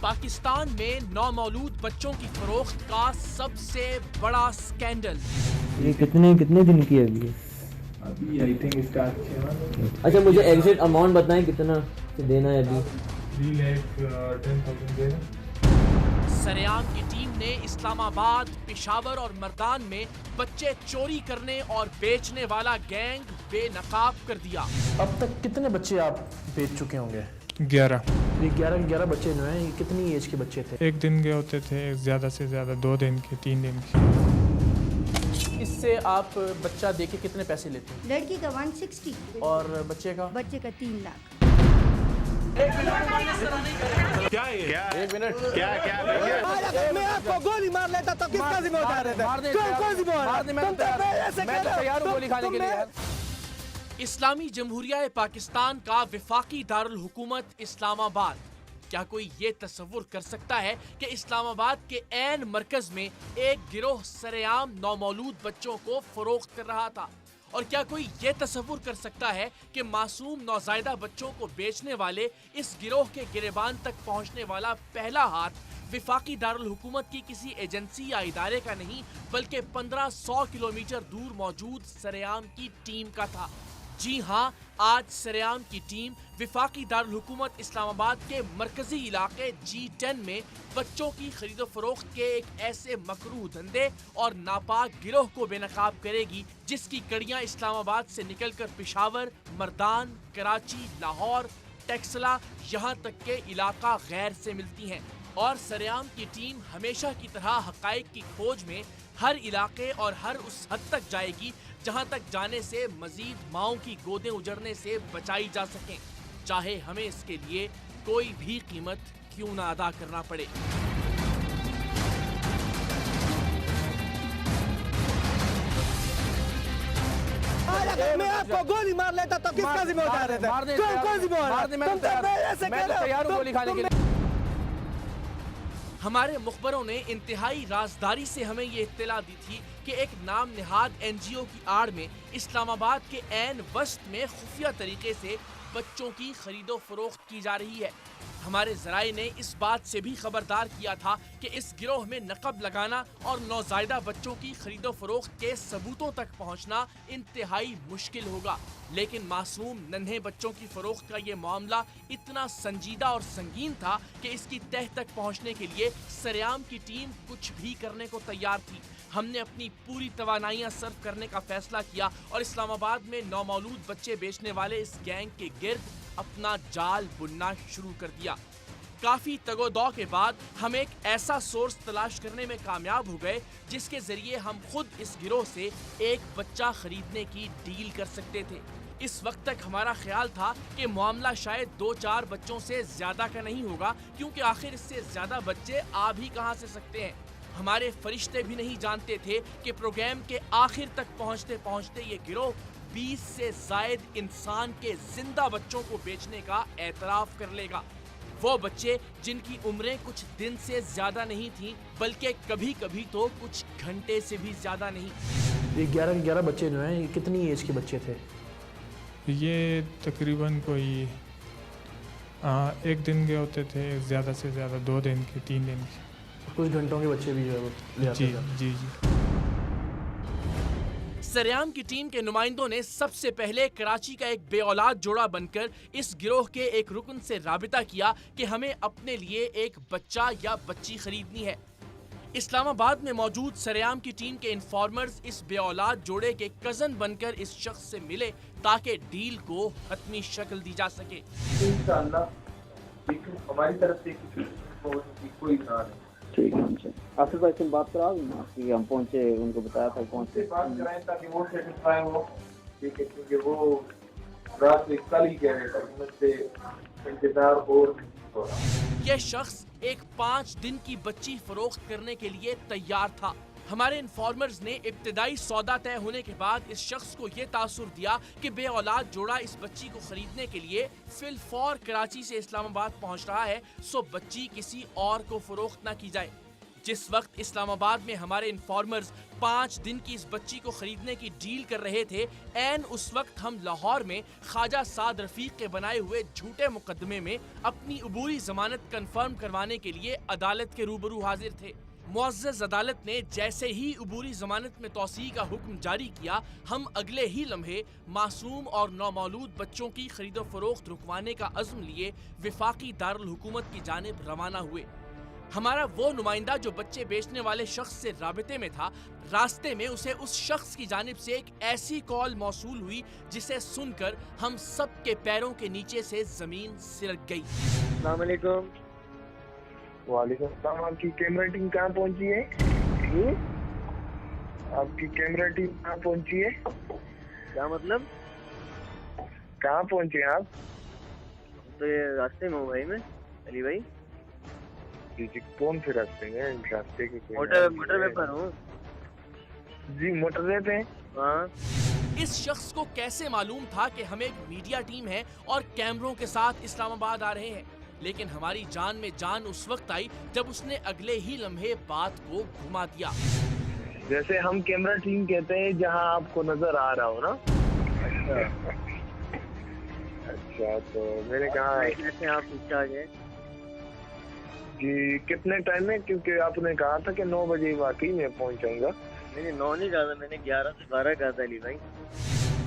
پاکستان میں نومولود بچوں کی فروخت کا سب سے بڑا سکینڈل۔ یہ کتنے دن کی ہے ابھی آئی تھنک اسٹارٹ۔ اچھا مجھے ایگزیکٹ اماؤنٹ بتائیں کتنا دینا ہے ابھی؟ 3,10,000 دینا۔ سریام کی ٹیم نے اسلام آباد، پشاور اور مردان میں بچے چوری کرنے اور بیچنے والا گینگ بے نقاب کر دیا۔ اب تک کتنے بچے آپ بیچ چکے ہوں گے؟ 11۔ یہ 11 بچے جو ہیں، یہ کتنی ایج کے بچے تھے؟ 1 دن کے ہوتے تھے، زیادہ سے زیادہ 2 دن کے، 3 دن کے۔ اس سے آپ بچہ دے کے کتنے پیسے لیتے ہیں؟ لڑکی کا 160 اور بچے کا؟ بچے کا 3 لاکھ۔ میں آپ کو گولی مار لیتا تو کس کا ذمہ دار ہے؟ اسلامی جمہوریہ پاکستان کا وفاقی دارالحکومت اسلام آباد۔ کیا کوئی یہ تصور کر سکتا ہے کہ اسلام آباد کے عین مرکز میں ایک گروہ سرعام نومولود بچوں کو فروخت کر رہا تھا؟ اور کیا کوئی یہ تصور کر سکتا ہے کہ معصوم نوزائیدہ بچوں کو بیچنے والے اس گروہ کے گریبان تک پہنچنے والا پہلا ہاتھ وفاقی دارالحکومت کی کسی ایجنسی یا ادارے کا نہیں بلکہ 1500 کلومیٹر دور موجود سریام کی ٹیم کا تھا؟ جی ہاں، آج سریام کی ٹیم وفاقی دارالحکومت اسلام آباد کے مرکزی علاقے G10 میں بچوں کی خرید و فروخت کے ایک ایسے مکروہ دھندے اور ناپاک گروہ کو بے نقاب کرے گی جس کی کڑیاں اسلام آباد سے نکل کر پشاور، مردان، کراچی، لاہور، ٹیکسلا یہاں تک کہ علاقہ غیر سے ملتی ہیں۔ اور سریام کی ٹیم ہمیشہ کی طرح حقائق کی کھوج میں ہر علاقے اور ہر اس حد تک جائے گی جہاں تک جانے سے مزید ماؤں کی گودیں اجڑنے سے بچائی جا سکیں، چاہے ہمیں اس کے لیے کوئی بھی قیمت کیوں نہ ادا کرنا پڑے۔ میں آپ کو گولی مار لیتا تو کس کا ذمہ دار ہے؟ ہمارے مخبروں نے انتہائی رازداری سے ہمیں یہ اطلاع دی تھی کہ ایک نام نہاد NGO کی آڑ میں اسلام آباد کے عین وسط میں خفیہ طریقے سے بچوں کی خرید و فروخت کی جا رہی ہے۔ ہمارے ذرائع نے اس بات سے بھی خبردار کیا تھا کہ اس گروہ میں نقب لگانا اور نوزائیدہ بچوں کی خرید و فروخت کے ثبوتوں تک پہنچنا انتہائی مشکل ہوگا، لیکن معصوم ننھے بچوں کی فروخت کا یہ معاملہ اتنا سنجیدہ اور سنگین تھا کہ اس کی تہہ تک پہنچنے کے لیے سریام کی ٹیم کچھ بھی کرنے کو تیار تھی۔ ہم نے اپنی پوری توانائیاں صرف کرنے کا فیصلہ کیا اور اسلام آباد میں نومولود بچے بیچنے والے اس گینگ کے گرد اپنا جال بننا شروع کر دیا۔ کافی تگ و دو کے بعد ہم ایک ایسا سورس تلاش کرنے میں کامیاب ہو گئے جس کے ذریعے ہم خود اس گروہ سے ایک بچہ خریدنے کی ڈیل کر سکتے تھے۔ اس وقت تک ہمارا خیال تھا کہ معاملہ شاید 2-4 بچوں سے زیادہ کا نہیں ہوگا، کیونکہ آخر اس سے زیادہ بچے آ بھی کہاں سے سکتے ہیں۔ ہمارے فرشتے بھی نہیں جانتے تھے کہ پروگرام کے آخر تک پہنچتے پہنچتے یہ گروہ 20 سے زائد انسان کے زندہ بچوں کو بیچنے کا اعتراف کر لے گا۔ وہ بچے جن کی عمریں کچھ دن سے زیادہ نہیں تھیں بلکہ کبھی کبھی تو کچھ گھنٹے سے بھی زیادہ نہیں۔ یہ 11 بچے جو ہیں، یہ کتنی ایج کے بچے تھے؟ یہ تقریباً کوئی 1 دن کے ہوتے تھے، زیادہ سے زیادہ 2 دن کے، 3 دن کے۔ کچھ گھنٹوں کے بچے بھی جو ہے وہ لے آتے تھے۔ جی۔ سریام کی ٹیم کے نمائندوں نے سب سے پہلے کراچی کا ایک بے اولاد جوڑا بن کر اس گروہ کے ایک رکن سے رابطہ کیا کہ ہمیں اپنے لیے ایک بچہ یا بچی خریدنی ہے۔ اسلام آباد میں موجود سریام کی ٹیم کے انفارمرز اس بے اولاد جوڑے کے کزن بن کر اس شخص سے ملے تاکہ ڈیل کو حتمی شکل دی جا سکے۔ انشاءاللہ ہماری طرف سے کوئی نہ نہیں۔ ٹھیک ہے، آصف بھائی سے بات کرا کہ ہم پہنچے، ان کو بتایا تھا پہنچے، بات کرائیں تاکہ وہ سیٹسفائی ہو، ٹھیک ہے، کیونکہ وہ رات میں کل ہی کہہ رہے تھے مجھ سے انتظار اور ہو رہا۔ یہ شخص ایک 5 دن کی بچی فروخت کرنے کے لیے تیار تھا۔ ہمارے انفارمرز نے ابتدائی سودا طے ہونے کے بعد اس شخص کو یہ تاثر دیا کہ بے اولاد جوڑا اس بچی کو خریدنے کے لیے فی الفور کراچی سے اسلام آباد پہنچ رہا ہے، سو بچی کسی اور کو فروخت نہ کی جائے۔ जिस वक्त इस्लामाबाद में हमारे इन्फॉर्मर्स 5 दिन की इस बच्ची को खरीदने की डील कर रहे थे, ऐन उस वक्त हम लाहौर में ख्वाजा साद रफीक के बनाए हुए झूठे मुकदमे में अपनी अबूरी जमानत कंफर्म करवाने के लिए अदालत के रूबरू हाजिर थे। मुअज़्ज़ज़ अदालत ने जैसे ही अबूरी जमानत में तौसीह का हुक्म जारी किया, हम अगले ही लम्हे मासूम और नौमौलूद बच्चों की खरीदो फरोख्त रुकवाने का अज़्म लिए वफाकी दारुल हुकूमत की जानिब रवाना हुए। हमारा वो नुमाइंदा जो बच्चे बेचने वाले शख्स से राबिते में था, रास्ते में उसे उस शख्स की जानिब से एक ऐसी कॉल मौसूल हुई जिसे सुनकर हम सब के पैरों के नीचे से जमीन सिरक गई। अस्सलाम वालेकुम। वालेकुम सलाम। आपकी कैमरा टीम कहाँ पहुँची है? आपकी कैमरा टीम कहाँ पहुँची है? क्या मतलब? कहाँ पहुँचे आप? तो ये रास्ते में हूँ भाई मैं, अली भाई। जी जी, कौन से रास्ते में? रास्ते के मोटरवे पर हूँ जी, मोटरवे पे। हाँ। इस शख्स को कैसे मालूम था कि हम एक मीडिया टीम है और कैमरों के साथ इस्लामाबाद आ रहे हैं, लेकिन हमारी जान में जान उस वक्त आई जब उसने अगले ही लम्हे बात को घुमा दिया। जैसे हम कैमरा टीम कहते हैं जहाँ आपको नजर आ रहा हो ना। अच्छा, तो मैंने कहा कैसे आप इंचार्ज हैं? जी, कितने टाइम में? क्योंकि आपने कहा था कि 9 बजे वाकई में पहुंचाऊंगा। मैंने 9 नहीं कहा था, मैंने 11 से 12 कहा था अली भाई।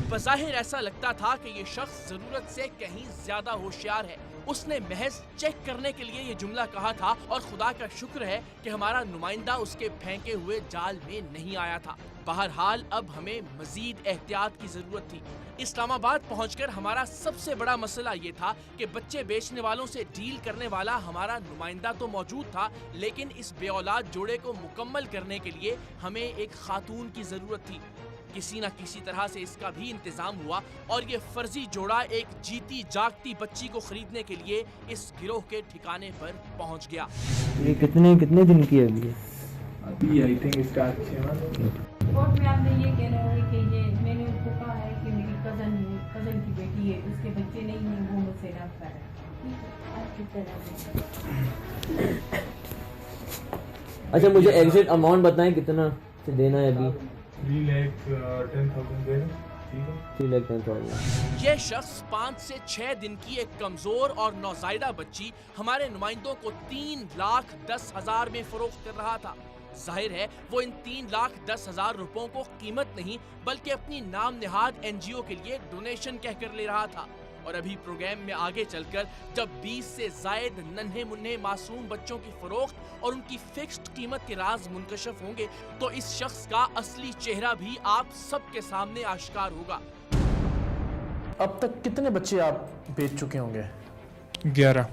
बज़ाहिर ऐसा लगता था कि ये शख्स जरूरत से कहीं ज्यादा होशियार है। उसने महज चेक करने के लिए ये जुमला कहा था और खुदा का शुक्र है कि हमारा नुमाइंदा उसके फेंके हुए जाल में नहीं आया था। बहरहाल अब हमें मजीद एहतियात की जरूरत थी। इस्लामाबाद पहुंचकर हमारा सबसे बड़ा मसला ये था कि बच्चे बेचने वालों से डील करने वाला हमारा नुमाइंदा तो मौजूद था, लेकिन इस बेऔलाद जोड़े को मुकम्मल करने के लिए हमें एक खातून की जरूरत थी। किसी न किसी तरह से इसका भी इंतजाम हुआ और ये फर्जी जोड़ा एक जीती जागती बच्ची को खरीदने के लिए इस गिरोह के ठिकाने पर पहुंच गया। ये कितने दिन की है अभी? अभी आई थिंक इसका 6 मंथ। कोर्ट में आपने ये कहना है कि ये मैंने उसको कहा है कि मेरी कज़न की बेटी है, उसके बच्चे नहीं हैं, वो मुझसे रब्ता है। अच्छा, मुझे एग्जिट अमाउंट बताएं कितना से देना है अभी? 3,10,000 देना, ठीक है? 3,10,000। ये शख्स 5 से 6 दिन की एक कमजोर और नौजायदा बच्ची हमारे नुमाइंदों को 3,10,000 में फरोख्त कर रहा था। जाहिर है वो इन 3,10,000 रुपयों को कीमत नहीं बल्कि अपनी नाम निहाद NGO के लिए डोनेशन कहकर ले रहा था। और अभी प्रोग्राम में आगे चलकर जब 20 से जायद नन्हे मुन्ने मासूम बच्चों की फरोख्त और उनकी फिक्स्ड कीमत के राज मुनकशफ होंगे तो इस शख्स का असली चेहरा भी आप सबके सामने आश्कार होगा। अब तक कितने बच्चे आप बेच चुके होंगे? 11।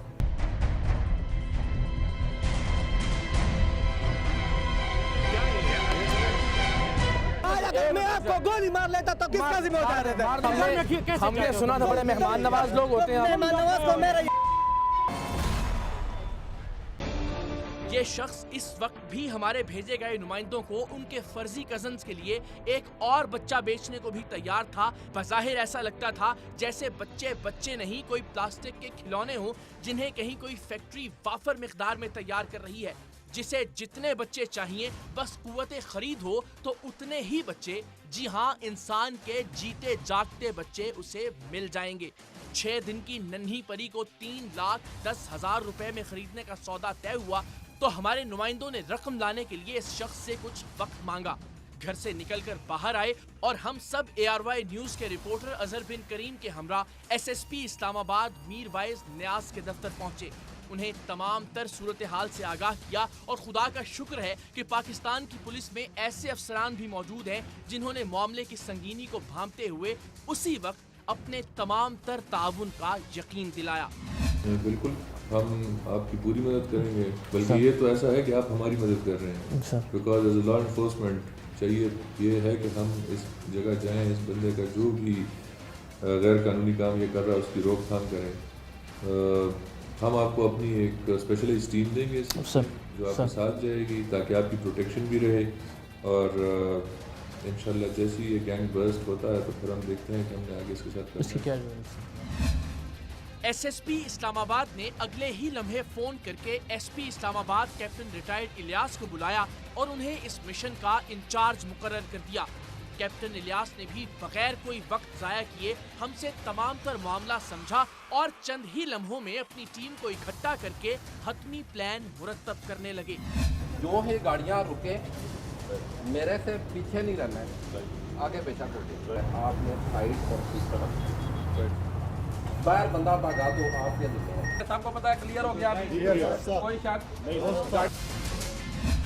मैं आपको गोली मार लेता तो किसका जिम्मेदार रहता? हमने सुना था बड़े मेहमान नवाज लोग होते हैं। मेहमान नवाज को मेरा ये शख्स इस वक्त भी हमारे भेजे गए नुमाइंदों को उनके फर्जी कजन्स के लिए एक और बच्चा बेचने को भी तैयार था। बज़ाहिर ऐसा लगता था जैसे बच्चे नहीं कोई प्लास्टिक के खिलौने हों जिन्हें कहीं कोई फैक्ट्री वाफर मिकदार में तैयार कर रही है, जिसे जितने बच्चे चाहिए बस कुव्वते खरीद हो तो उतने ही बच्चे, जी हाँ, इंसान के जीते जागते बच्चे उसे मिल जाएंगे। 6 दिन की नन्ही परी को 3,10,000 रुपए में खरीदने का सौदा तय हुआ तो हमारे नुमाइंदों ने रकम लाने के लिए इस शख्स से कुछ वक्त मांगा। घर से निकलकर बाहर आए और हम सब ARY न्यूज के रिपोर्टर अजहर बिन करीम के हमरा SSP इस्लामाबाद मीर वाइज न्याज के दफ्तर पहुंचे। उन्हें तमाम तर सूरत हाल से आगाह किया और खुदा का शुक्र है कि पाकिस्तान की पुलिस में ऐसे अफसरान भी मौजूद हैं जिन्होंने मामले की संगीनी को भांपते हुए उसी वक्त अपने तमाम तर ताउन का यकीन दिलाया। बिल्कुल, हम आपकी पूरी मदद करेंगे, बल्कि ये तो ऐसा है कि आप हमारी मदद कर रहे हैं। बिकॉज एज लॉ इन्फोर्समेंट चाहिए ये है कि हम इस जगह जाएं, इस बंदे का जो भी गैर कानूनी काम ये कर रहा है उसकी रोकथाम करें। हम आपको अपनी एक स्पेशलाइज्ड टीम देंगे जो आपके साथ जाएगी ताकि आपकी प्रोटेक्शन भी रहे और इंशाल्लाह जैसे ही ये गैंग बर्स्ट होता है तो फिर हम देखते हैं कि हमने आगे इसके साथ करना है। एसएसपी इस्लामाबाद ने अगले ही लम्हे फोन करके SP Islamabad captain retired Ilyas को बुलाया और उन्हें इस मिशन का इंचार्ज मुकर्रर कर दिया। कैप्टन इलियास ने भी बगैर कोई वक्त जाया किए हमसे तमाम तर मामला समझा और चंद ही लम्हों में अपनी टीम को इकट्ठा करके हतमी प्लान मुरतब करने लगे। जो है गाड़ियाँ रुके, मेरे से पीछे नहीं रहना है, आगे पीछा कर आपने साइड और इस तरफ बाहर बंदा भगा दो, आपके लिए सबको पता है, क्लियर हो गया, कोई शक नहीं।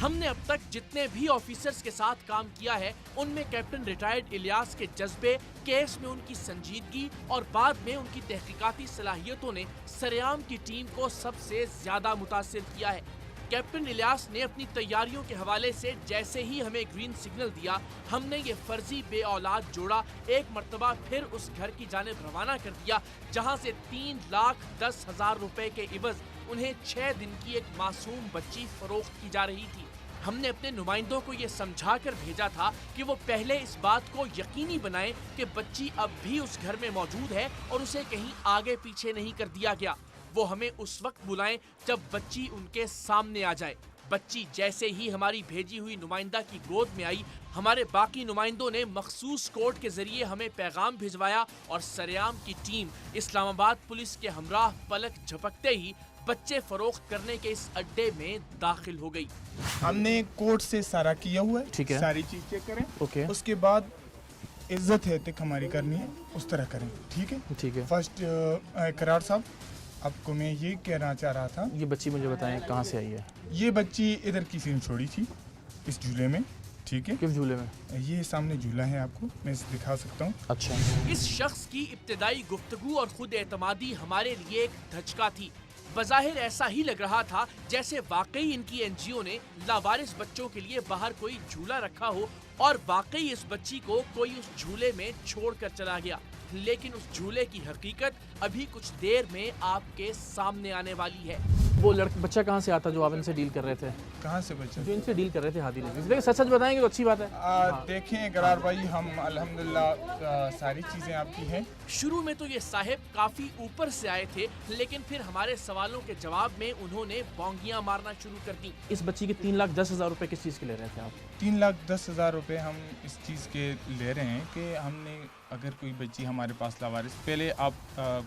हमने अब तक जितने भी ऑफिसर्स के साथ काम किया है उनमें कैप्टन रिटायर्ड इलियास के जज्बे, केस में उनकी संजीदगी और बाद में उनकी तहकीकाती सलाहियतों ने सरेआम की टीम को सबसे ज्यादा मुतासिर किया है। कैप्टन इलियास ने अपनी तैयारियों के हवाले से जैसे ही हमें ग्रीन सिग्नल दिया, हमने ये फर्जी बे औलाद जोड़ा एक मर्तबा फिर उस घर की जानिब रवाना कर दिया जहां से 3,10,000 रुपए के इवज उन्हें 6 दिन की एक मासूम बच्ची फरोख्त की जा रही थी। हमने अपने नुमाइंदों को ये समझा कर भेजा था कि वो पहले इस बात को यकीनी बनाएं कि बच्ची अब भी उस घर में मौजूद है और उसे कहीं आगे पीछे नहीं कर दिया गया। वो हमें उस वक्त बुलाएं जब बच्ची उनके सामने आ जाए। बच्ची जैसे ही हमारी भेजी हुई नुमाइंदा की गोद में आई, हमारे बाकी नुमाइंदों ने मखसूस कोड के जरिए हमें पैगाम भिजवाया और सरेआम की टीम इस्लामाबाद पुलिस के हमराह पलक झपकते ही बच्चे फरोख्त करने के इस अड्डे में दाखिल हो गई। हमने कोर्ट से सारा किया हुआ है, ठीक है, सारी चीज चेक करें, ओके। उसके बाद इज्जत है तक हमारी करनी है, उस तरह करें, ठीक है, ठीक है। फर्स्ट करार साहब, आपको मैं ये कहना चाह रहा था, ये बच्ची मुझे बताएं कहाँ से आई है? ये बच्ची इधर किसी ने छोड़ी थी इस झूले में, ठीक है। किस झूले में? ये सामने झूला है, आपको मैं दिखा सकता हूँ। अच्छा। इस शख्स की इब्तिदाई गुफ्तगू और खुद एतमादी हमारे लिए एक धचका थी। बज़ाहिर ऐसा ही लग रहा था जैसे वाकई इनकी एनजीओ ने लावारिस बच्चों के लिए बाहर कोई झूला रखा हो और वाकई इस बच्ची को कोई उस झूले में छोड़कर चला गया। लेकिन उस झूले की हकीकत अभी कुछ देर में आपके सामने आने वाली है। वो बच्चा कहाँ से आता जो आप इनसे डील कर रहे थे? कहाँ से बच्चा? जो इनसे डील कर रहे थे हाथी लेके। लेकिन सच सच बताएंगे तो अच्छी बात है। देखें करार भाई, हम अल्हम्दुलिल्लाह सारी चीज़ें आपकी हैं। शुरू में तो ये साहिब काफी ऊपर से आए थे, लेकिन फिर हमारे सवालों के जवाब में उन्होंने बोंगियां मारना शुरू कर दी। इस बच्ची के 3,10,000 रुपए किस चीज़ के ले रहे थे आप? 3,10,000 रुपए हम इस चीज़ के ले रहे हैं कि हमने अगर कोई बच्ची हमारे पास लावारिस, पहले आप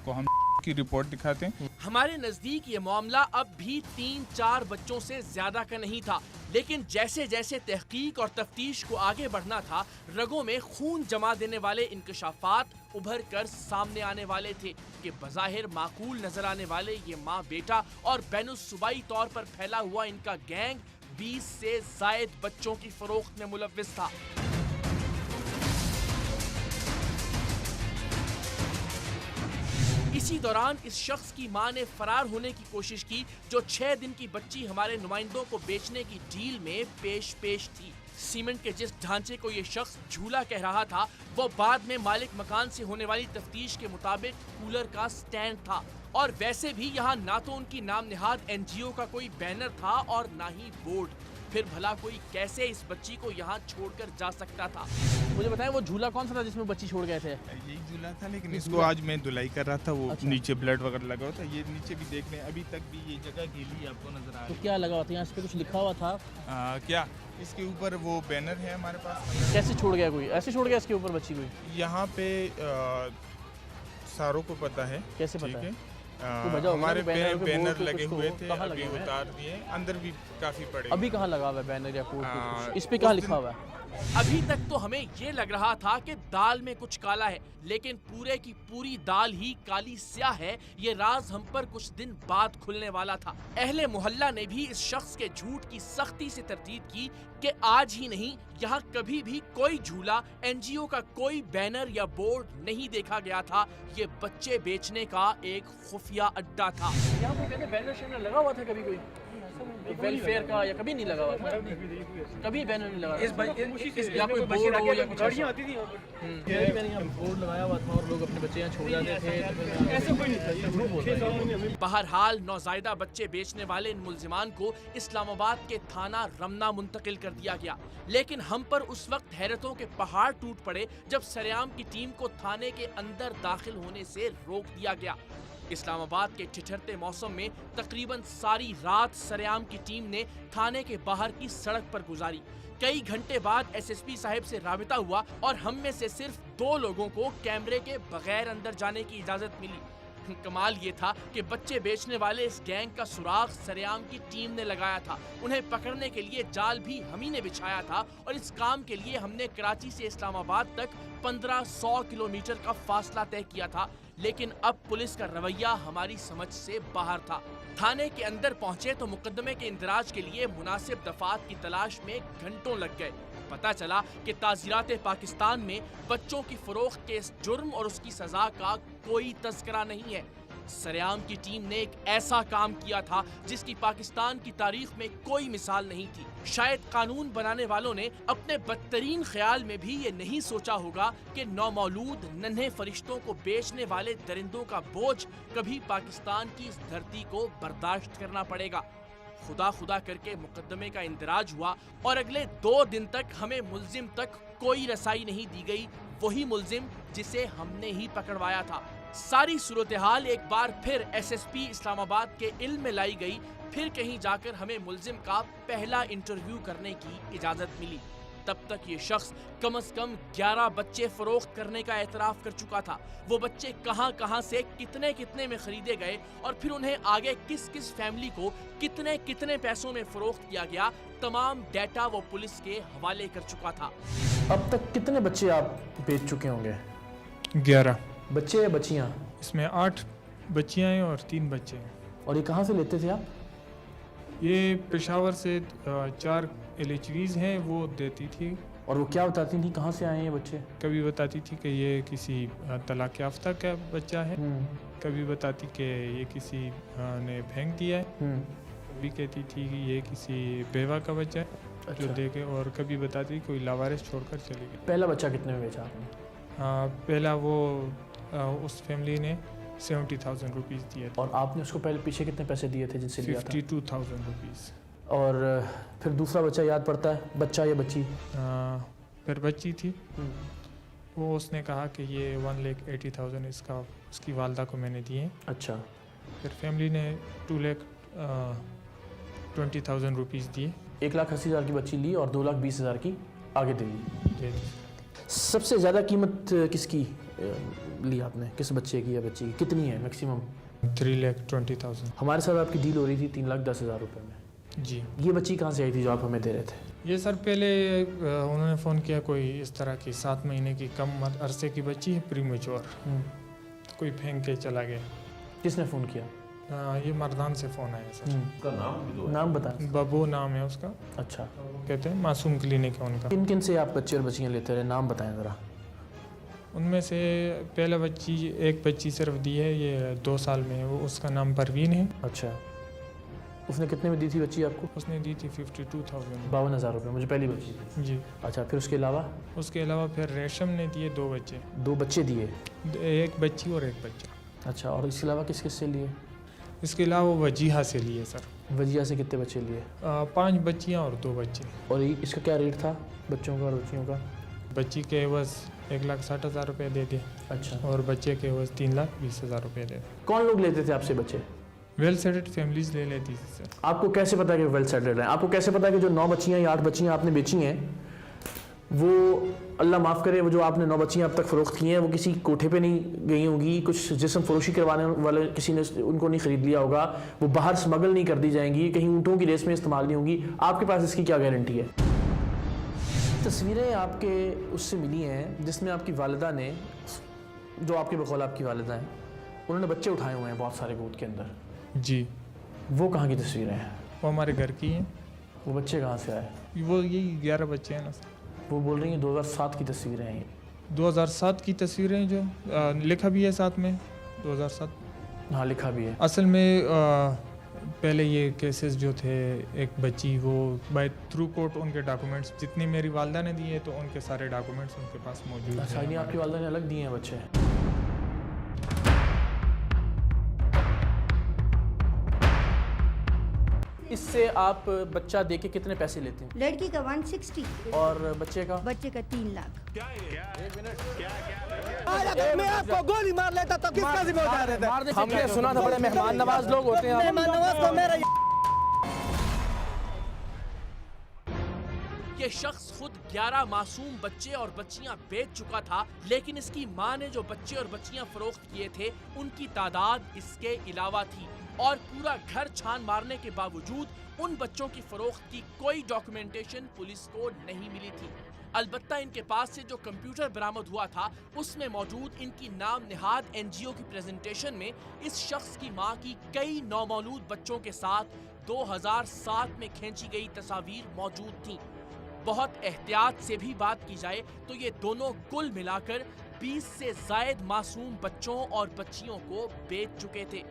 को हम की रिपोर्ट दिखाते हैं। हमारे नजदीक ये मामला अब भी 3-4 बच्चों से ज्यादा का नहीं था, लेकिन जैसे जैसे तहकीक और तफ्तीश को आगे बढ़ना था, रगों में खून जमा देने वाले इंकशाफात उभर कर सामने आने वाले थे कि बज़ाहिर माकूल नजर आने वाले ये माँ बेटा और बैनुस्सूबाई तौर पर फैला हुआ इनका गैंग 20 से जायद बच्चों की फरोख्त में मुलव्विस था। इसी दौरान इस शख्स की मां ने फरार होने की कोशिश की, जो 6 दिन की बच्ची हमारे नुमाइंदों को बेचने की डील में पेश थी। सीमेंट के जिस ढांचे को ये शख्स झूला कह रहा था, वो बाद में मालिक मकान से होने वाली तफ्तीश के मुताबिक कूलर का स्टैंड था। और वैसे भी यहाँ ना तो उनकी नाम निहाद एनजीओ का कोई बैनर था और ना ही बोर्ड। फिर भला कोई कैसे इस बच्ची को यहाँ छोड़कर जा सकता था? मुझे बताएं वो झूला कौन सा था जिसमें बच्ची छोड़ गए थे? यही झूला था, लेकिन इसको आज मैं धुलाई कर रहा था, वो अच्छा। नीचे ब्लड वगैरह लगा हुआ था। ये नीचे भी देख लें, अभी तक भी ये जगह गीली आपको नजर आ रही है। तो क्या लगा हुआ था यहाँ? इस पे कुछ लिखा हुआ था? क्या इसके ऊपर वो बैनर है हमारे पास? कैसे छोड़ गया कोई? ऐसे छोड़ गया इसके ऊपर बच्ची कोई? यहाँ पे सारों को पता है। कैसे पता है? हमारे बैनर लगे हुए थे, अभी उतार दिए, अंदर भी काफी पड़े। अभी कहाँ लगा हुआ है बैनर या कोड? इस पे कहाँ लिखा हुआ है? अभी तक तो हमें ये लग रहा था कि दाल में कुछ काला है, लेकिन पूरे की पूरी दाल ही काली स्याह है। ये राज हम पर कुछ दिन बाद खुलने वाला था। अहले मोहल्ला ने भी इस शख्स के झूठ की सख्ती से तरदीद की कि आज ही नहीं, यहाँ कभी भी कोई झूला, एनजीओ का कोई बैनर या बोर्ड नहीं देखा गया था। ये बच्चे बेचने का एक खुफिया अड्डा था। यहाँ पे कहते बैनर शैनर लगा हुआ था कभी कोई? वेलफेयर का या कभी नहीं लगा हुआ था? कभी बैनर नहीं लगा या कोई बोर्ड हो या कुछ गाड़ियाँ आती थी मैंने यहाँ बोर्ड लगाया हुआ था और लोग अपने बच्चे यहाँ छोड़ जाते थे, ऐसे कोई नहीं था। बहरहाल नौजायदा बच्चे बेचने वाले इन मुल्जिमान को इस्लामाबाद के थाना रमना मुंतकिल कर दिया गया, लेकिन हम पर उस वक्त हैरतों के पहाड़ टूट पड़े जब सरेआम की टीम को थाने के अंदर दाखिल होने से रोक दिया गया। इस्लाम आबाद के ठिठुरते मौसम में तकरीबन सारी रात सरेआम की टीम ने थाने के बाहर की सड़क पर गुजारी। कई घंटे बाद एसएसपी साहब से राबिता हुआ और हम में से सिर्फ 2 लोगों को कैमरे के बगैर अंदर जाने की इजाजत मिली। कमाल ये था कि बच्चे बेचने वाले इस गैंग का सुराग सरेआम की टीम ने लगाया था। उन्हें पकड़ने के लिए जाल भी हम ही ने बिछाया था और इस काम के लिए हमने कराची से इस्लामाबाद तक 1500 किलोमीटर का फासला तय किया था। लेकिन अब पुलिस का रवैया हमारी समझ से बाहर था। थाने के अंदर पहुंचे तो मुकदमे के इंदराज के लिए मुनासिब दफात की तलाश में घंटों लग गए। पता चला कि ताज़ीरात पाकिस्तान में बच्चों की फरोख्त के इस जुर्म और उसकी सजा का कोई तस्करा नहीं है। सरेआम की टीम ने एक ऐसा काम किया था जिसकी पाकिस्तान की तारीख में कोई मिसाल नहीं थी। शायद कानून बनाने वालों ने अपने बदतरीन ख्याल में भी ये नहीं सोचा होगा कि नौमौलूद नन्हे फरिश्तों को बेचने वाले दरिंदों का बोझ कभी पाकिस्तान की इस धरती को बर्दाश्त करना पड़ेगा। खुदा खुदा करके मुकदमे का इंदराज हुआ और अगले 2 दिन तक हमें मुल्जिम तक कोई रसाई नहीं दी गई, वही मुल्जिम जिसे हमने ही पकड़वाया था। सारी सूरत हाल एक बार फिर एसएसपी इस्लामाबाद के इल्म में लाई गई। फिर कहीं जाकर हमें मुल्जिम का पहला इंटरव्यू करने की इजाजत मिली। तब तक ये शख्स कम से कम 11 बच्चे फरोख्त करने का एतराफ कर चुका था। वो बच्चे कहां कहां से कितने कितने में खरीदे गए और फिर उन्हें आगे किस किस फैमिली को कितने कितने पैसों में फरोख्त किया गया, तमाम डेटा वो पुलिस के हवाले कर चुका था। अब तक कितने बच्चे आप बेच चुके होंगे? 11 बच्चे या बच्चियाँ? इसमें 8 बच्चियाँ हैं और 3 बच्चे हैं। और ये कहाँ से लेते थे आप? ये पेशावर से 4 LHVs हैं, वो देती थी। और वो क्या बताती थी कहाँ से आए हैं ये बच्चे? कभी बताती थी कि ये किसी तलाक याफ्ता का बच्चा है, कभी बताती कि ये किसी ने फेंक दिया है, कभी कहती थी कि ये किसी बेवा का बच्चा है। अच्छा। जो दे के, और कभी बताती कोई लावारिस छोड़कर चली गई। पहला बच्चा कितने में बेचा आपने? पहला वो उस फैमिली ने 70,000 रुपीज़ दिए थे। और आपने उसको पहले पीछे कितने पैसे दिए थे जिनसे लिया था? 52,000 रुपीज़। और फिर दूसरा बच्चा याद पड़ता है, बच्चा या बच्ची? फिर बच्ची थी, वो उसने कहा कि ये 1,80,000 इसका उसकी वालदा को मैंने दिए। अच्छा। फिर फैमिली ने 2,20,000 रुपीज़ दिए। 1,80,000 की बच्ची ली और 2,20,000 की आगे दे दी। सबसे ज़्यादा कीमत किसकी ली आपने? किस बच्चे की या बच्ची की? कितनी है मैक्सिमम? 3,20,000। हमारे साथ आपकी डील हो रही थी 3,10,000 रुपये में। जी। ये बच्ची कहाँ से आई थी जो आप हमें दे रहे थे? ये सर पहले उन्होंने फ़ोन किया, कोई इस तरह की 7 महीने की कम अरसे की बच्ची है, प्रीमेच्योर, कोई फेंक के चला गया। किसने फ़ोन किया? ये मर्दान से फ़ोन आया सर। उसका नाम बता। बबू नाम है उसका। अच्छा। कहते हैं मासूम क्लिनिक है उनका। किन किन से आप बच्चे और बच्चियाँ लेते रहे, नाम बताएं ज़रा। उनमें से पहला बच्ची, एक बच्ची सिर्फ दी है, ये 2 साल में है, वो उसका नाम परवीन है। अच्छा। उसने कितने में दी थी बच्ची आपको? उसने दी थी 52,000। 52,000 रुपये मुझे पहली बच्ची थी। जी। अच्छा, फिर उसके अलावा? उसके अलावा फिर रेशम ने दिए 2 बच्चे। 2 बच्चे दिए? एक बच्ची और एक बच्चा। अच्छा। और इसके अलावा किस किस से लिए? इसके अलावा वजीहा से लिए सर। वजीहा से कितने बच्चे लिए? 5 बच्चियाँ और 2 बच्चे। और इसका क्या रेट था बच्चों का और बच्चियों का? बच्ची के बस 1,60,000 रुपये दे दिए। अच्छा। और बच्चे के बस 3,20,000 रुपये दे दिए। कौन लोग लेते थे आपसे बच्चे? वेल सेटेड फैमिलीज ले लेती थी सर। आपको कैसे पता कि वेल सेटेड हैं? आपको कैसे पता कि जो 9 बच्चियाँ या 8 बच्चियाँ आपने बेची हैं, वो अल्लाह माफ़ करे, वो जो आपने 9 बच्चियाँ अब तक फ़रोख्त की हैं, वो किसी कोठे पे नहीं गई होंगी, कुछ जिस्म फरोशी करवाने वाले किसी ने उनको नहीं ख़रीद लिया होगा, वो बाहर स्मगल नहीं कर दी जाएंगी, कहीं ऊँटों की रेस में इस्तेमाल नहीं होंगी? आपके पास इसकी क्या गारंटी है? तस्वीरें आपके उससे मिली हैं जिसमें आपकी वालिदा ने, जो आपके बकौल आपकी वालिदा हैं, उन्होंने बच्चे उठाए हुए हैं बहुत सारे गोद के अंदर। जी। वो कहाँ की तस्वीरें हैं? वो हमारे घर की हैं। वो बच्चे कहाँ से आए? वो यही 11 बच्चे हैं ना सर। वो बोल रही हैं 2007 की तस्वीरें हैं ये। 2007 की तस्वीरें जो लिखा भी है साथ में 2007। हाँ, लिखा भी है। असल में पहले ये केसेस जो थे, एक बच्ची वो बाय थ्रू कोर्ट उनके डॉक्यूमेंट्स जितनी मेरी वालदा ने दिए तो उनके सारे डॉक्यूमेंट्स उनके पास मौजूद हैं। अच्छा, नहीं आपकी वालदा ने अलग दिए हैं बच्चे? اس سے آپ بچہ دے کے کتنے پیسے لیتے ہیں؟ लड़की का 160 اور بچے کا؟ बच्चे का 3 लाख। मैं आपको गोली मार लेता तो किसका जिम्मेदार है? ہم نے سنا تھا بڑے مہمان نواز لوگ ہوتے ہیں. मेहमान नवाज को मेरा یہ شخص خود 11 معصوم بچے اور بچیاں بیچ چکا تھا، لیکن اس کی ماں نے جو بچے اور بچیاں فروخت کیے تھے ان کی تعداد اس کے علاوہ تھی، اور پورا گھر چھان مارنے کے باوجود ان بچوں کی فروخت کی کوئی ڈاکومنٹیشن پولیس کو نہیں ملی تھی۔ البتہ ان کے پاس سے جو کمپیوٹر برآمد ہوا تھا اس میں موجود ان کی نام نہاد این جی او کی پریزنٹیشن میں اس شخص کی ماں کی کئی نومولود بچوں کے ساتھ 2007 میں کھینچی گئی تصاویر موجود تھیں۔ بہت احتیاط سے بھی بات کی جائے تو یہ دونوں کل ملا کر 20 سے زائد معصوم بچوں اور بچیوں کو بیچ چکے تھے،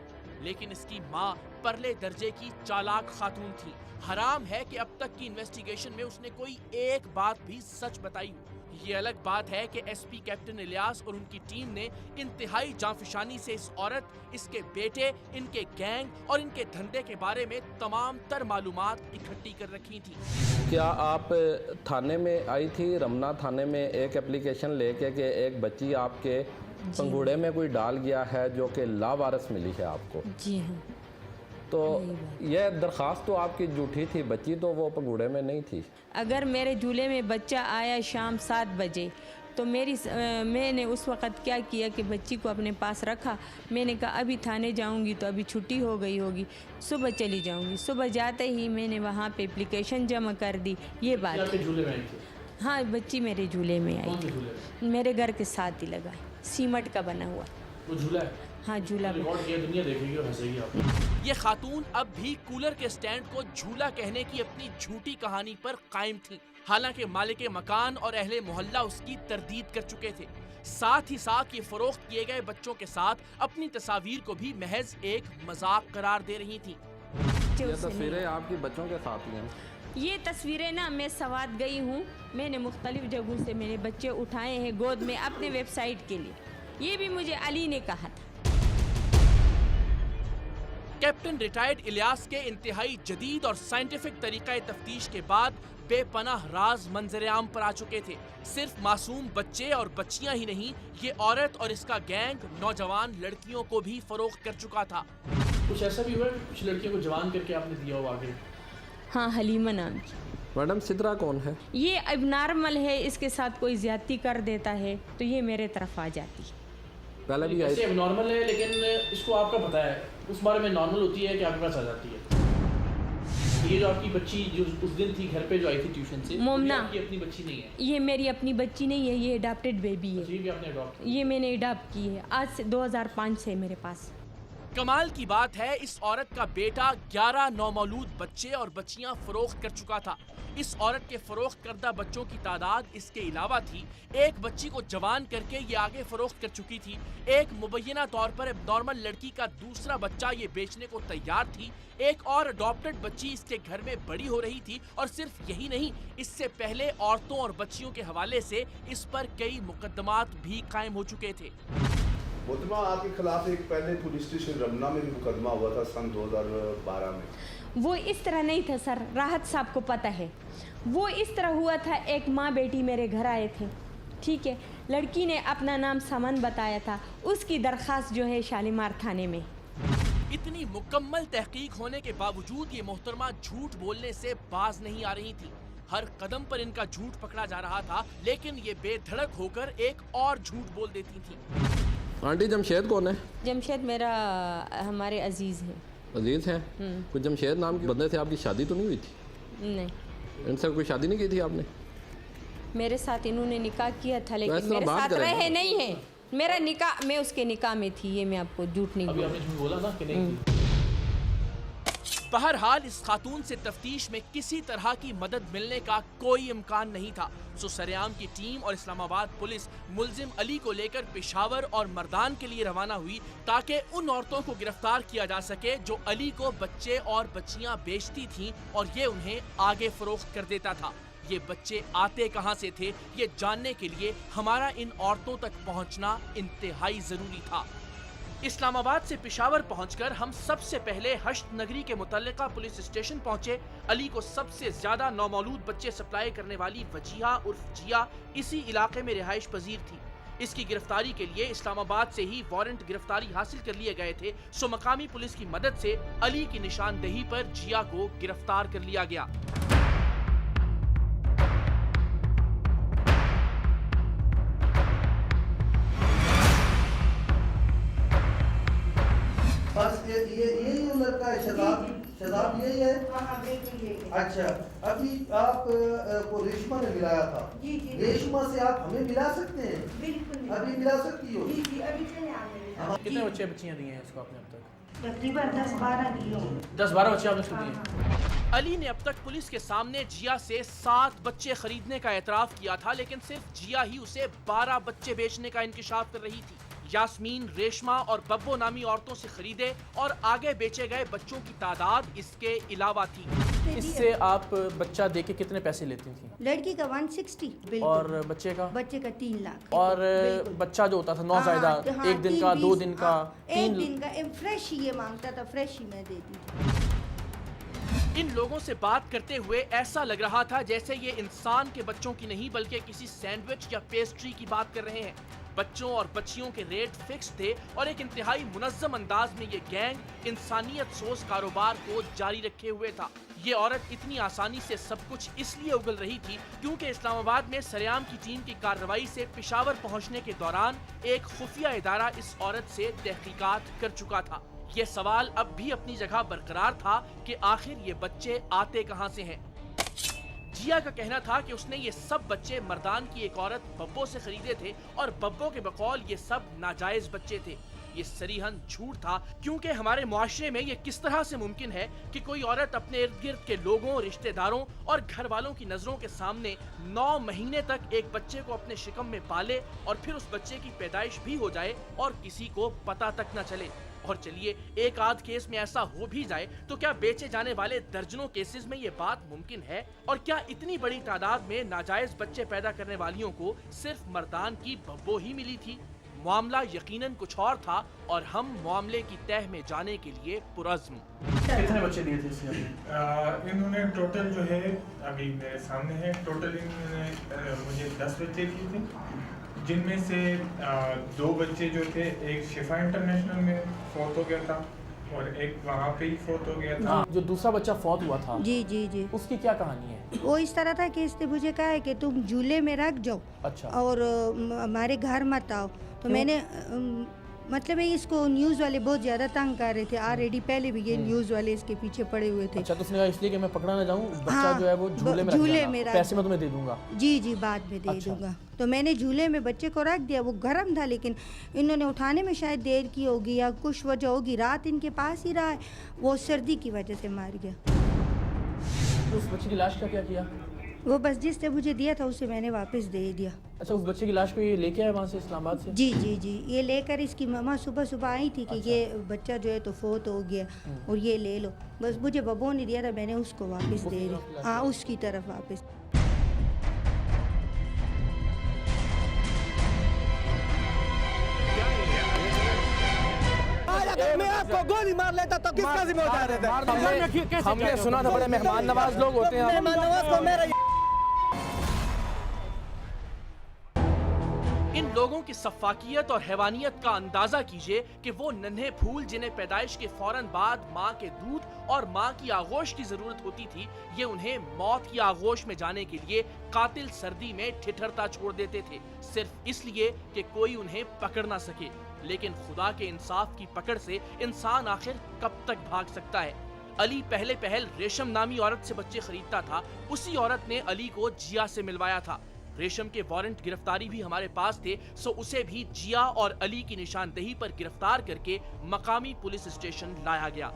لیکن اس کی ماں پرلے درجے کی چالاک خاتون تھی۔ حرام ہے کہ اب تک کی انویسٹیگیشن میں اس نے کوئی ایک بات بھی سچ بتائی ہو۔ یہ الگ بات ہے کہ ایس پی کیپٹن الیاس اور ان کی ٹیم نے انتہائی جانفشانی سے اس عورت، اس کے بیٹے، ان کے گینگ اور ان کے دھندے کے بارے میں تمام تر معلومات اکٹھی کر رکھی تھی۔ کیا آپ تھانے میں آئی تھی رمنا تھانے میں ایک اپلیکیشن لے کے کہ ایک بچی آپ کے پنگوڑے میں کوئی ڈال گیا ہے جو کہ لاوارث ملی ہے آپ کو؟ جی ہاں۔ تو یہ درخواست تو آپ کی جھوٹی تھی، بچی تو وہ پنگوڑے میں نہیں تھی۔ اگر میرے جھولے میں بچہ آیا شام 7 بجے تو میں نے اس وقت کیا کیا کہ بچی کو اپنے پاس رکھا۔ میں نے کہا ابھی تھانے جاؤں گی تو ابھی چھٹی ہو گئی ہوگی، صبح چلی جاؤں گی۔ صبح جاتے ہی میں نے وہاں پہ اپلیکیشن جمع کر دی۔ یہ بات ہے۔ ہاں بچی میرے جھولے میں آئی تھی، میرے گھر کے ساتھ ہی لگا، سیمٹ کا بنا ہوا وہ جھولا ہے؟ ہاں جھولا۔ دنیا دیکھے گی اور ہنسے گی آپ۔ یہ خاتون اب بھی کولر کے سٹینڈ کو جھولا کہنے کی اپنی جھوٹی کہانی پر قائم تھی، حالانکہ مالک مکان اور اہل محلہ اس کی تردید کر چکے تھے۔ ساتھ ہی ساتھ یہ فروخت کیے گئے بچوں کے ساتھ اپنی تصاویر کو بھی محض ایک مذاق قرار دے رہی تھیں۔ یہ تصویریں آپ کی بچوں کے ساتھ ہیں؟ یہ تصویریں نا میں سوات گئی ہوں، میں نے مختلف جگہوں سے میرے بچے اٹھائے ہیں گود میں اپنے ویب سائٹ کے لیے، یہ بھی مجھے علی نے کہا تھا۔ کیپٹن ریٹائرڈ الیاس کے انتہائی جدید اور سائنٹیفک طریقہ تفتیش کے بعد بے پناہ راز منظر عام پر آ چکے تھے۔ صرف معصوم بچے اور بچیاں ہی نہیں، یہ عورت اور اس کا گینگ نوجوان لڑکیوں کو بھی فروخت کر چکا تھا۔ کچھ ایسا بھی ہوا ہے کچھ لڑکیوں کو جوان کر کے آپ نے دیا ہو آگے؟ ہاں حلیمہ نام کی۔ میڈم سدرا کون ہے؟ یہ اب نارمل ہے، اس کے ساتھ کوئی زیادتی کر دیتا ہے تو یہ میرے طرف آ جاتی ہے۔ پہلے بھی ایسے نارمل ہے لیکن اس کو آپ کا پتہ ہے اس بارے میں نارمل ہوتی ہے کہ آپ کے پاس آ جاتی ہے۔ یہ جو آپ کی بچی جو اس دن تھی گھر پہ جو آئی تھی ٹیوشن سے، مومنہ، یہ اپنی بچی نہیں ہے؟ یہ میری اپنی بچی نہیں ہے، یہ اڈاپٹیڈ بیبی ہے۔ یہ میں نے اڈاپٹ کی ہے آج سے 2005 سے میرے پاس۔ کمال کی بات ہے اس عورت کا بیٹا 11 نومولود بچے اور بچیاں فروخت کر چکا تھا۔ اس عورت کے فروخت کردہ بچوں کی تعداد اس کے علاوہ تھی، ایک بچی کو جوان کر کے یہ آگے فروخت کر چکی تھی، ایک مبینہ طور پر اب نارمل لڑکی کا دوسرا بچہ یہ بیچنے کو تیار تھی، ایک اور اڈاپٹڈ بچی اس کے گھر میں بڑی ہو رہی تھی، اور صرف یہی نہیں، اس سے پہلے عورتوں اور بچیوں کے حوالے سے اس پر کئی مقدمات بھی قائم ہو چکے تھے۔ محترمہ آپ کے خلاف ایک پہلے پولیس اسٹیشن رمنا میں بھی مقدمہ ہوا تھا سن 2012 میں۔ وہ اس طرح نہیں تھا سر، راحت صاحب کو پتہ ہے، وہ اس طرح ہوا تھا، ایک ماں بیٹی میرے گھر آئے تھے، ٹھیک ہے، لڑکی نے اپنا نام سمن بتایا تھا، اس کی درخواست جو ہے شالیمار تھانے میں۔ اتنی مکمل تحقیق ہونے کے باوجود یہ محترمہ جھوٹ بولنے سے باز نہیں آ رہی تھی، ہر قدم پر ان کا جھوٹ پکڑا جا رہا تھا، لیکن یہ بے دھڑک ہو کر ایک اور جھوٹ بول دیتی تھی۔ آنٹی جمشید کون ہے؟ جمشید میرا ہمارے عزیز ہے۔ عزیز ہیں؟ کچھ جمشید نام کے بندے سے آپ کی شادی تو نہیں ہوئی تھی؟ نہیں۔ ان سے کوئی شادی نہیں کی تھی آپ نے؟ میرے ساتھ انہوں نے نکاح کیا تھا لیکن میرے ساتھ رہے نہیں ہیں، میرا نکاح میں اس کے نکاح میں تھی، یہ میں آپ کو جھوٹ نہیں بولا نا کہ نہیں۔ بہرحال اس خاتون سے تفتیش میں کسی طرح کی مدد ملنے کا کوئی امکان نہیں تھا، سو سریام کی ٹیم اور اسلام آباد پولیس ملزم علی کو لے کر پشاور اور مردان کے لیے روانہ ہوئی تاکہ ان عورتوں کو گرفتار کیا جا سکے جو علی کو بچے اور بچیاں بیچتی تھیں اور یہ انہیں آگے فروخت کر دیتا تھا۔ یہ بچے آتے کہاں سے تھے یہ جاننے کے لیے ہمارا ان عورتوں تک پہنچنا انتہائی ضروری تھا۔ اسلام آباد سے پشاور پہنچ کر ہم سب سے پہلے ہشت نگری کے متعلقہ پولیس اسٹیشن پہنچے۔ علی کو سب سے زیادہ نومولود بچے سپلائی کرنے والی وجیہہ عرف جیا اسی علاقے میں رہائش پذیر تھی۔ اس کی گرفتاری کے لیے اسلام آباد سے ہی وارنٹ گرفتاری حاصل کر لیے گئے تھے، سو مقامی پولیس کی مدد سے علی کی نشاندہی پر جیا کو گرفتار کر لیا گیا۔ بس یہی لڑکا ہے شاداب یہی ہے؟ اچھا، ابھی آپ کو ریشما نے ملایا تھا، ریشما سے آپ ہمیں ملا سکتے ہیں؟ بالکل ابھی ملا سکتی ہو؟ کتنے بچے بچیاں دیے ہیں اس کو آپ نے اب تک؟ تقریباً 10-12 دیے 10-12 بچے آپ نے اس کو دیے۔ علی نے اب تک پولیس کے سامنے جیا سے 7 بچے خریدنے کا اعتراف کیا تھا، لیکن صرف جیا ہی اسے 12 بچے بیچنے کا انکشاف کر رہی تھی۔ یاسمین، ریشما اور ببو نامی عورتوں سے خریدے اور آگے بیچے گئے بچوں کی تعداد اس کے علاوہ تھی۔ اس سے آپ بچہ دے کے کتنے پیسے لیتی تھیں؟ لڑکی کا 160 اور بچے کا 3 لاکھ اور بچہ جو ہوتا تھا نوزائیدہ 1 دن کا 2 دن کا 1 دن کا فریش ہی یہ مانگتا تھا، فریش ہی میں دیتی تھی۔ ان لوگوں سے بات کرتے ہوئے ایسا لگ رہا تھا جیسے یہ انسان کے بچوں کی نہیں بلکہ کسی سینڈوچ یا پیسٹری کی بات کر رہے ہیں۔ بچوں اور بچیوں کے ریٹ فکس تھے اور ایک انتہائی منظم انداز میں یہ گینگ انسانیت سوز کاروبار کو جاری رکھے ہوئے تھا۔ یہ عورت اتنی آسانی سے سب کچھ اس لیے اگل رہی تھی کیونکہ اسلام آباد میں سریام کی ٹیم کی کارروائی سے پشاور پہنچنے کے دوران ایک خفیہ ادارہ اس عورت سے تحقیقات کر چکا تھا۔ یہ سوال اب بھی اپنی جگہ برقرار تھا کہ آخر یہ بچے آتے کہاں سے ہیں۔ جیا کا کہنا تھا کہ اس نے یہ سب بچے مردان کی ایک عورت ببو سے خریدے تھے اور ببو کے بقول یہ سب ناجائز بچے تھے۔ یہ صریحاً جھوٹ تھا کیونکہ ہمارے معاشرے میں یہ کس طرح سے ممکن ہے کہ کوئی عورت اپنے ارد گرد کے لوگوں، رشتہ داروں اور گھر والوں کی نظروں کے سامنے 9 مہینے تک ایک بچے کو اپنے شکم میں پالے اور پھر اس بچے کی پیدائش بھی ہو جائے اور کسی کو پتہ تک نہ چلے۔ اور چلیے ایک آدھ کیس میں ایسا ہو بھی جائے تو کیا بیچے جانے والے درجنوں کیسز میں یہ بات ممکن ہے؟ اور کیا اتنی بڑی تعداد میں ناجائز بچے پیدا کرنے والیوں کو صرف مردان کی ببو ہی ملی تھی؟ معاملہ یقیناً کچھ اور تھا اور ہم معاملے کی تہ میں جانے کے لیے پرعزم۔ کتنے بچے دیے تھے انہوں نے ٹوٹل جو ہے ابھی میرے سامنے ہے، ٹوٹل انہوں نے مجھے 10 بچے دیے تھے، جن میں سے 2 بچے جو تھے، ایک شفا انٹرنیشنل میں فوت ہو گیا تھا اور ایک وہاں پہ ہی فوت ہو گیا تھا۔ جو دوسرا بچہ فوت ہوا تھا جی اس کی کیا کہانی ہے؟ وہ اس طرح تھا کہ اس نے مجھے کہا ہے کہ تم جھولے میں رکھ جاؤ اور ہمارے گھر مت آؤ، تو میں نے مطلب اس کو نیوز والے بہت زیادہ تنگ کر رہے تھے، آلریڈی پہلے بھی یہ نیوز والے اس کے پیچھے پڑے ہوئے تھے۔ اچھا، تو اس نے کہا اس لیے کہ میں پکڑا نہ جاؤں، بچہ جو ہے وہ جھولے میں رکھ، پیسے میں تمہیں دے دوں گا۔ جی بعد میں دے دوں گا۔ تو میں نے جھولے میں بچے کو رکھ دیا، وہ گرم تھا لیکن انہوں نے اٹھانے میں شاید دیر کی ہوگی یا کچھ وجہ ہوگی، رات ان کے پاس ہی رہا ہے، وہ سردی کی وجہ سے مار گیا۔ اس بچے کی لاش کا کیا کیا؟ وہ بس جس نے مجھے دیا تھا اسے میں نے واپس دے دیا۔ اچھا، اس بچے کی لاش کو یہ لے کے آئے وہاں سے اسلام آباد سے؟ جی یہ لے کر اس کی ماما صبح آئی تھی کہ یہ بچہ جو ہے تو فوت ہو گیا اور یہ لے لو، بس مجھے ببو نے دیا تھا، میں نے اس کو واپس دے دیا۔ ہاں، اس کی طرف واپس۔ میں آپ کو گولی مار لیتا تو کس کا ذمہ دار رہتا؟ ہم نے سنا تھا بڑے مہمان نواز لوگ ہوتے ہیں۔ مہمان نواز کو میرا ان لوگوں کی سفاکیت اور حیوانیت کا اندازہ کیجئے کہ وہ ننھے پھول جنہیں پیدائش کے فوراً بعد ماں کے دودھ اور ماں کی آغوش کی ضرورت ہوتی تھی، یہ انہیں موت کی آغوش میں جانے کے لیے قاتل سردی میں ٹھٹھرتا چھوڑ دیتے تھے، صرف اس لیے کہ کوئی انہیں پکڑ نہ سکے۔ لیکن خدا کے انصاف کی پکڑ سے انسان آخر کب تک بھاگ سکتا ہے؟ علی پہلے پہل ریشم نامی عورت سے بچے خریدتا تھا، اسی عورت نے علی کو جیا سے ملوایا تھا۔ ریشم کے وارنٹ گرفتاری بھی ہمارے پاس تھے، سو اسے بھی جیا اور علی کی نشاندہی پر گرفتار کر کے مقامی پولیس اسٹیشن لایا گیا۔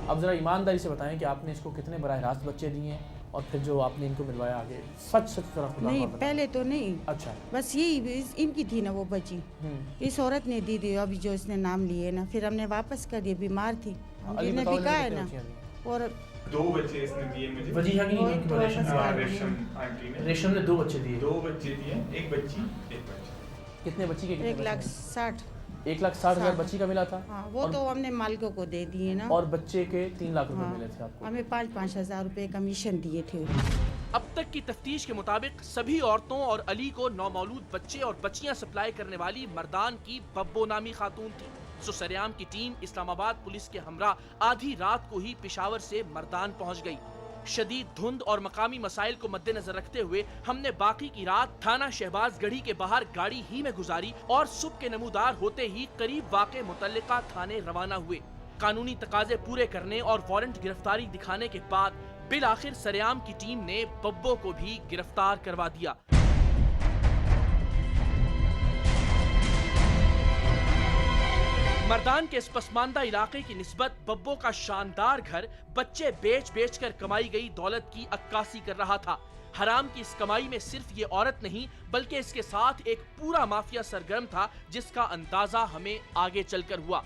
اب ذرا ایمانداری سے بتائیں کہ آپ نے اس کو کتنے براہ راست بچے دیے ہیں اور پھر جو آپ نے ان کو ملوایا آگے؟ سچ ذرا خدا نہیں، پہلے تو نہیں، اچھا بس یہی ان کی تھی نا وہ بچی، اس عورت نے دی تھی، ابھی جو اس نے نام لیے نا، پھر ہم نے واپس کر دیا، بیمار تھی، ہم نے بکا ہے نا۔ اور 2 بچے اس نے دیے مجھے۔ وجیہہ کی نہیں کہ ریشم آنٹی نے، ریشم نے 2 بچے دیے۔ 2 بچے دیے، ایک بچی ایک بچہ۔ کتنے بچی کے؟ 1,60,000۔ 1,60,000 बच्ची का मिला था। हाँ, वो तो हमने मालिकों को दे दिए ना। और बच्चे के 3 लाख रुपए मिले थे आपको। हमें 5-5 हज़ार रुपए कमीशन दिए थे। अब तक की तफ्तीश के मुताबिक सभी औरतों और अली को नौमौलूद बच्चे और बच्चियां सप्लाई करने वाली मर्दान की बब्बो नामी खातून थी। सरेआम की टीम इस्लामाबाद पुलिस के हमरा आधी रात को ही पेशावर से मर्दान पहुंच गई। शदीद धुंध और मकामी मसाइल को मद्देनजर रखते हुए हमने बाकी की रात थाना शहबाज गढ़ी के बाहर गाड़ी ही में गुजारी और सुबह के नमूदार होते ही करीब वाक़े मुतल्लिका थाने रवाना हुए। कानूनी तकाजे पूरे करने और वारंट गिरफ्तारी दिखाने के बाद बिल आखिर सरेआम की टीम ने बब्बो को भी गिरफ्तार करवा दिया। मर्दान के इस पसमानदा इलाके की निस्बत बब्बो का शानदार घर बच्चे बेच बेच कर कमाई गई दौलत की अक्कासी कर रहा था। हराम की इस कमाई में सिर्फ ये औरत नहीं बल्कि इसके साथ एक पूरा माफिया सरगर्म था, जिसका अंदाजा हमें आगे चलकर हुआ।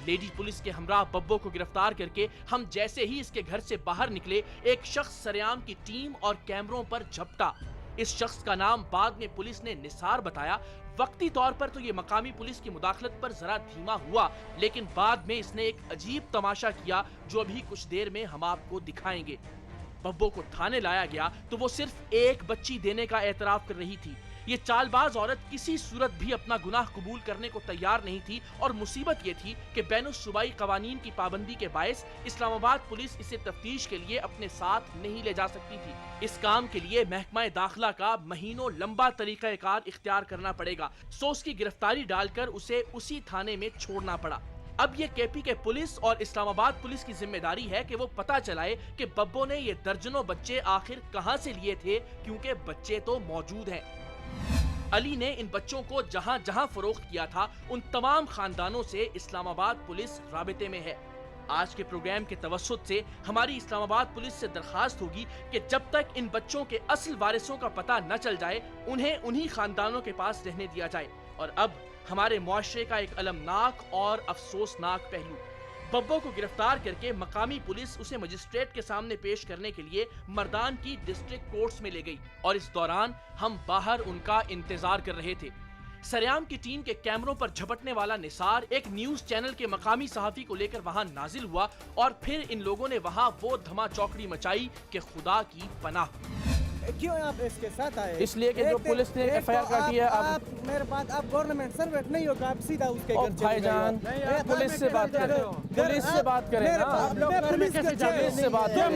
लेडी पुलिस के हमरा बब्बो को गिरफ्तार करके हम जैसे ही इसके घर से बाहर निकले, एक शख्स सरेआम की टीम और कैमरों पर झपटा। इस शख्स का नाम बाद में पुलिस ने निसार बताया। वक्ती तौर पर तो ये मकामी पुलिस की मुदाखलत पर जरा धीमा हुआ, लेकिन बाद में इसने एक अजीब तमाशा किया जो अभी कुछ देर में हम आपको दिखाएंगे। बब्बो को थाने लाया गया तो वो सिर्फ एक बच्ची देने का एतराफ कर रही थी। ये चालबाज औरत किसी सूरत भी अपना गुनाह कबूल करने को तैयार नहीं थी और मुसीबत ये थी कि बैनुस-सूबाई कवानीन की पाबंदी के बायस इस्लामाबाद पुलिस इसे तफ्तीश के लिए अपने साथ नहीं ले जा सकती थी। इस काम के लिए महकमा दाखिला का महीनों लंबा तरीक़ाकार इख्तियार करना पड़ेगा। सो उसकी गिरफ्तारी डालकर उसे उसी थाने में छोड़ना पड़ा। अब ये केपी के पुलिस और इस्लामाबाद पुलिस की जिम्मेदारी है कि वो पता चलाए कि बब्बो ने ये दर्जनों बच्चे आखिर कहां से लिए थे, क्योंकि बच्चे तो मौजूद हैं। अली ने इन बच्चों को जहां जहां फरोख्त किया था, उन तमाम खानदानों से इस्लामाबाद पुलिस राबिते में है। आज के प्रोग्राम के तवस्सुत से हमारी इस्लामाबाद पुलिस से दरखास्त होगी कि जब तक इन बच्चों के असल वारिसों का पता न चल जाए, उन्हें उन्हीं खानदानों के पास रहने दिया जाए। और अब हमारे मुआशरे का एक अलमनाक और अफसोसनाक पहलू, बब्बो को गिरफ्तार करके मकामी पुलिस उसे मजिस्ट्रेट के सामने पेश करने के लिए मर्दान की डिस्ट्रिक्ट कोर्ट्स में ले गई और इस दौरान हम बाहर उनका इंतजार कर रहे थे। सरेआम की टीम के कैमरों पर झपटने वाला निसार एक न्यूज चैनल के मकामी सहाफी को लेकर वहां नाजिल हुआ और फिर इन लोगों ने वहां वो धमा चौकड़ी मचाई कि खुदा की पनाह। क्यों आप इसके साथ आए? इसलिए कि जो पुलिस ने एफआईआर काटी है। आप मेरे बात, आप गवर्नमेंट सर्वेंट नहीं हो, आप सीधा उसके घर चले भाईजान, पुलिस से बात करें, पुलिस से बात करें ना, पुलिस से बात करें।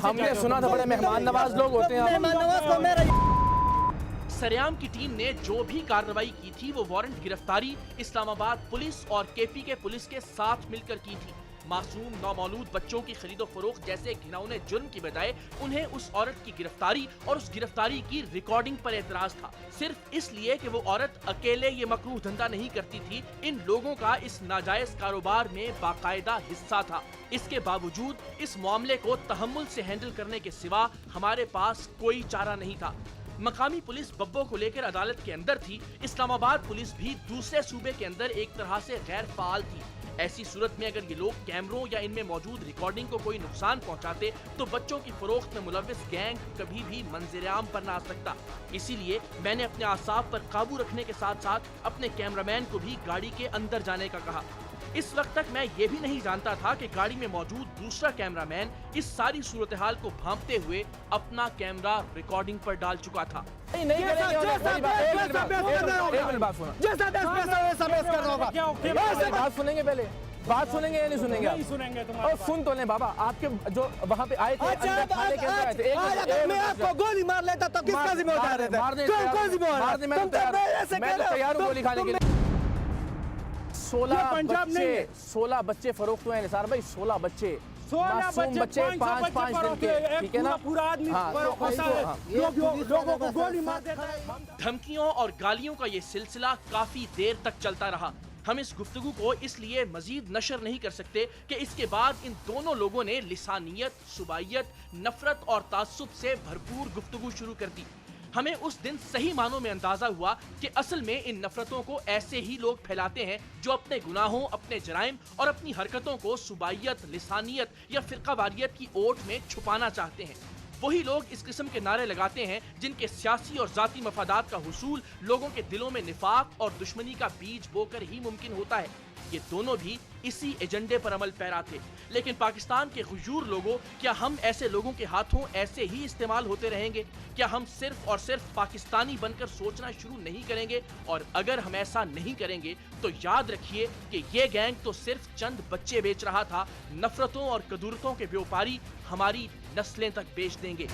हमने सुना था बड़े मेहमान नवाज लोग होते हैं। सरेआम की टीम ने जो भी कार्रवाई की थी वो वारंट गिरफ्तारी इस्लामाबाद पुलिस और केपी के पुलिस के साथ मिलकर की थी। मासूम नौमौलूद बच्चों की खरीदो फरोख्त जैसे घिनौने जुर्म की बजाय उन्हें उस औरत की गिरफ्तारी और उस गिरफ्तारी की रिकॉर्डिंग पर एतराज था, सिर्फ इसलिए कि वो औरत अकेले ये मकरूह धंधा नहीं करती थी। इन लोगों का इस नाजायज कारोबार में बाकायदा हिस्सा था। इसके बावजूद इस मामले को तहम्मुल से हैंडल करने के सिवा हमारे पास कोई चारा नहीं था। मकामी पुलिस बब्बो को लेकर अदालत के अंदर थी, इस्लामाबाद पुलिस भी दूसरे सूबे के अंदर एक तरह से गैर फाल थी। ऐसी सूरत में अगर ये लोग कैमरों या इनमें मौजूद रिकॉर्डिंग को कोई नुकसान पहुंचाते तो बच्चों की फरोख्त में मुलव्विस गैंग कभी भी मंज़िर-ए-आम पर ना आ सकता। इसीलिए मैंने अपने आसाब पर काबू रखने के साथ साथ अपने कैमरामैन को भी गाड़ी के अंदर जाने का कहा। इस वक्त तक मैं ये भी नहीं जानता था कि गाड़ी में मौजूद दूसरा कैमरामैन इस सारी सूरत हाल को भांपते हुए अपना कैमरा रिकॉर्डिंग पर डाल चुका था। बात सुनेंगे, पहले बात सुनेंगे या नहीं सुनेंगे? नहीं सुनेंगे। और सुन तो लें बाबा, आपके जो वहाँ पे आए थे, थाने के अंदर आए थे। अगर मैं आपको गोली मार लेता तो किसका जिम्मेदार रहता? मैं तो तैयार हूँ गोली खाने के लिए। 16 बच्चे फरोख्त हुए हैं निसार भाई, 16 बच्चे, मासूम बच्चे 5-5 दिन के, ठीक है ना? पूरा आदमी लोगों को गोली मार देता है। धमकियों और गालियों का ये सिलसिला काफी देर तक चलता रहा। हम इस गुफ्तगू को इसलिए मजीद नशर नहीं कर सकते कि इसके बाद इन दोनों लोगों ने लिसानियत, सुबाइयत, नफरत और तासुब से भरपूर गुफ्तगू शुरू कर दी। हमें उस दिन सही मानों में अंदाजा हुआ कि असल में इन नफरतों को ऐसे ही लोग फैलाते हैं जो अपने गुनाहों, अपने जराइम और अपनी हरकतों को सुबाइयत, लिसानियत या फिरकावारियत की ओट में छुपाना चाहते हैं। وہی لوگ اس قسم کے نعرے لگاتے ہیں جن کے سیاسی اور ذاتی مفادات کا حصول لوگوں کے دلوں میں نفاق اور دشمنی کا بیج بو کر ہی ممکن ہوتا ہے۔ یہ دونوں بھی اسی ایجنڈے پر عمل پیرا تھے، لیکن پاکستان کے غیور لوگوں، کیا ہم ایسے لوگوں کے ہاتھوں ایسے ہی استعمال ہوتے رہیں گے؟ کیا ہم صرف اور صرف پاکستانی بن کر سوچنا شروع نہیں کریں گے؟ اور اگر ہم ایسا نہیں کریں گے تو یاد رکھیے کہ یہ گینگ تو صرف چند بچے بیچ رہا تھا، نفرتوں اور کدورتوں کے بیوپاری ہماری نسلیں تک بیچ دیں گے۔